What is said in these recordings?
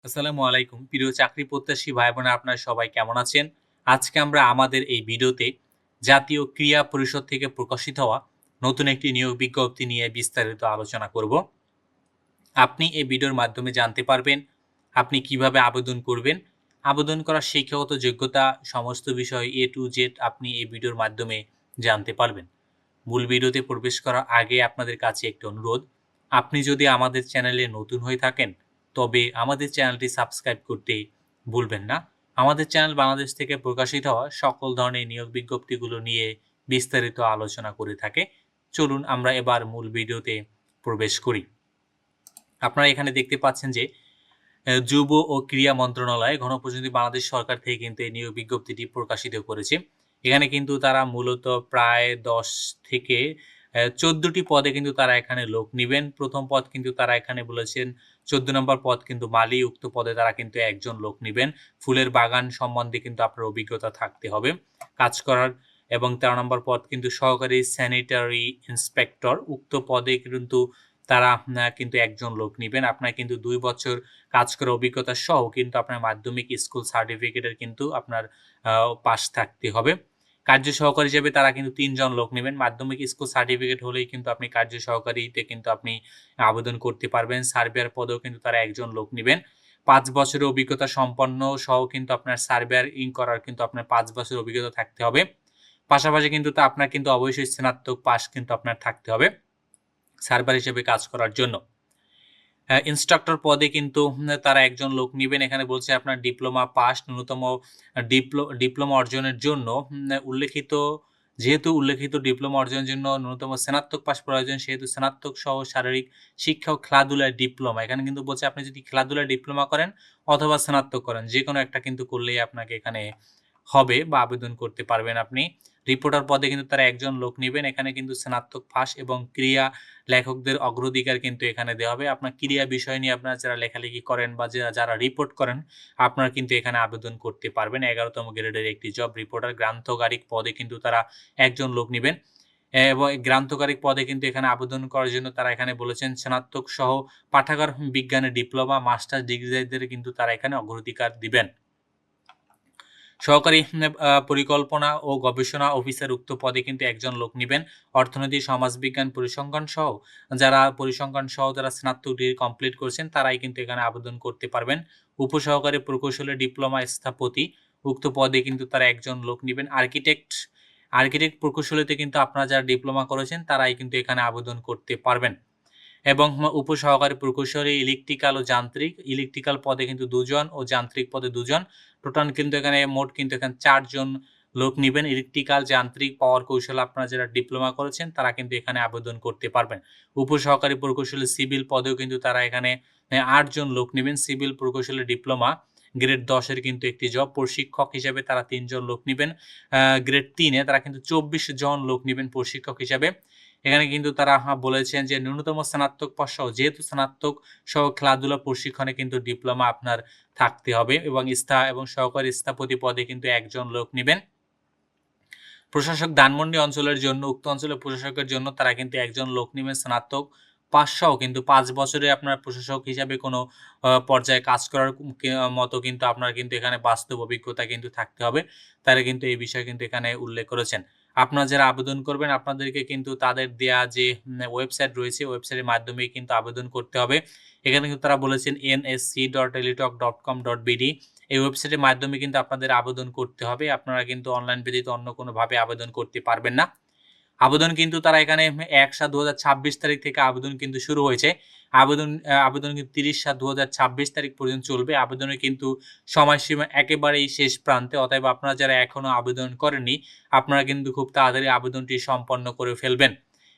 আসসালামু আলাইকুম প্রিয় চাকরি প্রত্যাশী ভাই বোনেরা আপনারা সবাই কেমন আছেন? আজকে আমরা আমাদের এই ভিডিওতে জাতীয় ক্রীড়া পরিষদ থেকে প্রকাশিত হওয়া নতুন একটি নিয়োগ বিজ্ঞপ্তি নিয়ে বিস্তারিত আলোচনা করব। আপনি এই ভিডিওর মাধ্যমে জানতে পারবেন আপনি কিভাবে আবেদন করবেন, আবেদন করার শিক্ষাগত যোগ্যতা সমস্ত বিষয় A to Z আপনি এই ভিডিওর মাধ্যমে জানতে পারবেন। মূল ভিডিওতে প্রবেশ করার আগে আপনাদের কাছে একটি অনুরোধ, আপনি যদি আমাদের চ্যানেলে নতুন হয়ে থাকেন তবে আমাদের চ্যানেলটি সাবস্ক্রাইব করতে ভুলবেন না। আমাদের চ্যানেল বাংলাদেশ থেকে প্রকাশিত হওয়া সকল ধরনের নিয়োগ বিজ্ঞপ্তিগুলো নিয়ে বিস্তারিত আলোচনা করে থাকে। চলুন আমরা এবার মূল ভিডিওতে প্রবেশ করি। আপনারা এখানে দেখতে পাচ্ছেন যে যুব ও ক্রীড়া মন্ত্রণালয় গণপ্রজাতন্ত্রী বাংলাদেশ সরকার থেকে কিন্তু এই নিয়োগ বিজ্ঞপ্তিটি প্রকাশিত করেছে। এখানে কিন্তু তারা মূলত প্রায় ১০ থেকে ১৪টি পদে কিন্তু তারা এখানে লোক নিবেন। প্রথম পদ কিন্তু তারা এখানে বলেছেন ১৪ নম্বর পদ কিন্তু মালি, উক্ত পদে তারা কিন্তু একজন লোক নিবেন। ফুলের বাগান সম্বন্ধে কিন্তু আপনার অভিজ্ঞতা থাকতে হবে কাজ করার। এবং ১৩ নম্বর পদ কিন্তু সহকারী স্যানিটারি ইন্সপেক্টর, উক্ত পদে কিন্তু তারা কিন্তু একজন লোক নিবেন। আপনার কিন্তু ২ বছর কাজ করার অভিজ্ঞতা সহ কিন্তু আপনার মাধ্যমিক স্কুল সার্টিফিকেটের কিন্তু আপনার পাস থাকতে হবে। কার্য সহকারী হিসেবে তারা কিন্তু ৩ জন লোক নেবেন। মাধ্যমিক স্কুল সার্টিফিকেট হলেই কিন্তু আপনি কার্য সহকারীতে কিন্তু আপনি আবেদন করতে পারবেন। সার্ভেয়ার পদেও কিন্তু তারা একজন লোক নিবেন। ৫ বছরের অভিজ্ঞতা সম্পন্ন সহ কিন্তু আপনার সার্ভেয়ার করার কিন্তু আপনার ৫ বছরের অভিজ্ঞতা থাকতে হবে। পাশাপাশি কিন্তু আপনার কিন্তু অবশ্যই স্নাতক পাস কিন্তু আপনার থাকতে হবে সার্ভার হিসেবে কাজ করার জন্য। ইন্সট্রাক্টর পদে কিন্তু তারা একজন লোক নিবেন। এখানে বলছে আপনার ডিপ্লোমা পাস, ন্যূনতম ডিপ্লোমা অর্জনের জন্য উল্লেখিত ডিপ্লোমা অর্জনের জন্য ন্যূনতম স্নাতক পাস প্রয়োজন, সেহেতু স্নাতক সহ শারীরিক শিক্ষা ও খেলাধুলায় ডিপ্লোমা। এখানে কিন্তু বলছে আপনি যদি খেলাধুলায় ডিপ্লোমা করেন অথবা স্নাতক করেন, যেকোনো একটা কিন্তু করলেই আপনাকে এখানে হবে বা আবেদন করতে পারবেন আপনি। রিপোর্টার পদে কিন্তু তারা একজন লোক নিবেন। এখানে কিন্তু স্নাতক পাস এবং ক্রীড়া লেখকদের অগ্রাধিকার কিন্তু এখানে দেওয়া হবে। আপনার ক্রীড়া বিষয় নিয়ে আপনারা যারা লেখালেখি করেন বা যারা রিপোর্ট করেন, আপনারা কিন্তু এখানে আবেদন করতে পারবেন। ১১তম গ্রেডের একটি জব রিপোর্টার। গ্রান্থকারিক পদে কিন্তু তারা একজন লোক নিবেন এবং গ্রান্থকারিক পদে কিন্তু এখানে আবেদন করার জন্য তারা এখানে বলেছেন স্নাতক সহ পাঠাগার বিজ্ঞানে ডিপ্লোমা, মাস্টার্স ডিগ্রিধারীদের কিন্তু তারা এখানে অগ্রাধিকার দিবেন। সহকারী পরিকল্পনা ও গবেষণা অফিসার, উক্ত পদে কিন্তু একজন লোক নিবেন। অর্থনীতি, সমাজবিজ্ঞান, পরিসংখ্যান সহ যারা স্নাতক ডিগ্রি কমপ্লিট করেছেন তারাই কিন্তু এখানে আবেদন করতে পারবেন। উপসহকারী প্রকৌশলী ডিপ্লোমা স্থপতি, উক্ত পদে কিন্তু তারা একজন লোক নিবেন। আর্কিটেক্ট প্রকৌশলীতে কিন্তু আপনারা যারা ডিপ্লোমা করেছেন তারাই কিন্তু এখানে আবেদন করতে পারবেন। এবং উপসহকারী প্রকৌশলী ইলেকট্রিক্যাল পদে কিন্তু ২ জন ও যান্ত্রিক পদে ২ জন। টোটাল কিন্তু এখানে মোট কিন্তু এখানে ৪ জন লোক নিবেন। ইলেকট্রিক্যাল, যান্ত্রিক, পাওয়ার কৌশল আপনারা যারা ডিপ্লোমা করেছেন তারা কিন্তু এখানে আবেদন করতে পারবেন। উপসহকারী প্রকৌশলী সিভিল পদেও কিন্তু তারা এখানে ৮ জন লোক নিবেন। সিভিল প্রকৌশলী ডিপ্লোমা গ্রেড ১০ এর কিন্তু একটি জব। প্রশিক্ষক হিসেবে তারা ৩ জন লোক নিবেন। গ্রেড ৩ এ তারা কিন্তু ২৪ জন লোক নিবেন প্রশিক্ষক হিসাবে। এখানে কিন্তু তারা বলেছেন যে ন্যূনতম স্নাতক পাস সহ, যেহেতু স্নাতক সহ খেলাধুলা প্রশিক্ষণে কিন্তু ডিপ্লোমা আপনার থাকতে হবে এবং সহকারী স্থপতি পদে কিন্তু একজন লোক নিবেন। প্রশাসক ধানমন্ডি অঞ্চলের জন্য, উক্ত অঞ্চলের প্রশাসকের জন্য তারা কিন্তু একজন লোক নিবেন স্নাতক পাস সহ, কিন্তু ৫ বছরে আপনার প্রশাসক হিসাবে কোনো পর্যায়ে কাজ করার মতো কিন্তু আপনার কিন্তু এখানে বাস্তব অভিজ্ঞতা কিন্তু থাকতে হবে। তারা কিন্তু এই বিষয়ে কিন্তু এখানে উল্লেখ করেছেন। আপনারা যারা আবেদন করবেন আপনাদেরকে কিন্তু তাদের দেয়া যে ওয়েবসাইট রয়েছে, ওয়েবসাইটের মাধ্যমেই কিন্তু আবেদন করতে হবে। এখানে কিন্তু তারা বলেছেন nsc.teletalk.com.bd, এই ওয়েবসাইটের মাধ্যমে কিন্তু আপনাদের আবেদন করতে হবে। আপনারা কিন্তু অনলাইন ব্যতীত অন্য কোনোভাবে আবেদন করতে পারবেন না। আবেদন কিন্তু তারা এখানে ১/৭/২০২৬ তারিখ থেকে আবেদন কিন্তু শুরু হয়েছে। আবেদন কিন্তু ৩০/৭/২০২৬ তারিখ পর্যন্ত চলবে। আবেদনের কিন্তু সময়সীমা একেবারেই শেষ প্রান্তে। অতএব আপনারা যারা এখনো আবেদন করেননি, আপনারা কিন্তু খুব তাড়াতাড়ি আবেদনটি সম্পন্ন করে ফেলবেন।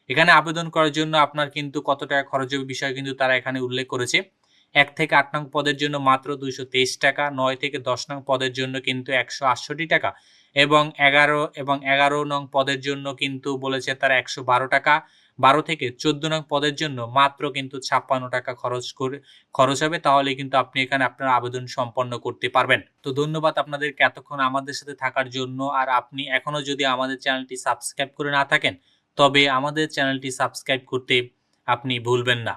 এখানে আবেদন করার জন্য আপনার কিন্তু কত টাকা খরচ হবে বিষয় কিন্তু তারা এখানে উল্লেখ করেছে। ১ থেকে ৮ নং পদের জন্য মাত্র ২২৩ টাকা, ৯ থেকে ১০ নং পদের জন্য কিন্তু ১৬৮ টাকা এবং ১১ নং পদের জন্য কিন্তু বলেছে তারা ১১২ টাকা, ১২ থেকে ১৪ নং পদের জন্য মাত্র কিন্তু ৫৬ টাকা খরচ হবে। তাহলে কিন্তু আপনি এখানে আপনার আবেদন সম্পন্ন করতে পারবেন। তো ধন্যবাদ আপনাদেরকে এতক্ষণ আমাদের সাথে থাকার জন্য। আর আপনি এখনো যদি আমাদের চ্যানেলটি সাবস্ক্রাইব করে না থাকেন তবে আমাদের চ্যানেলটি সাবস্ক্রাইব করতে আপনি ভুলবেন না।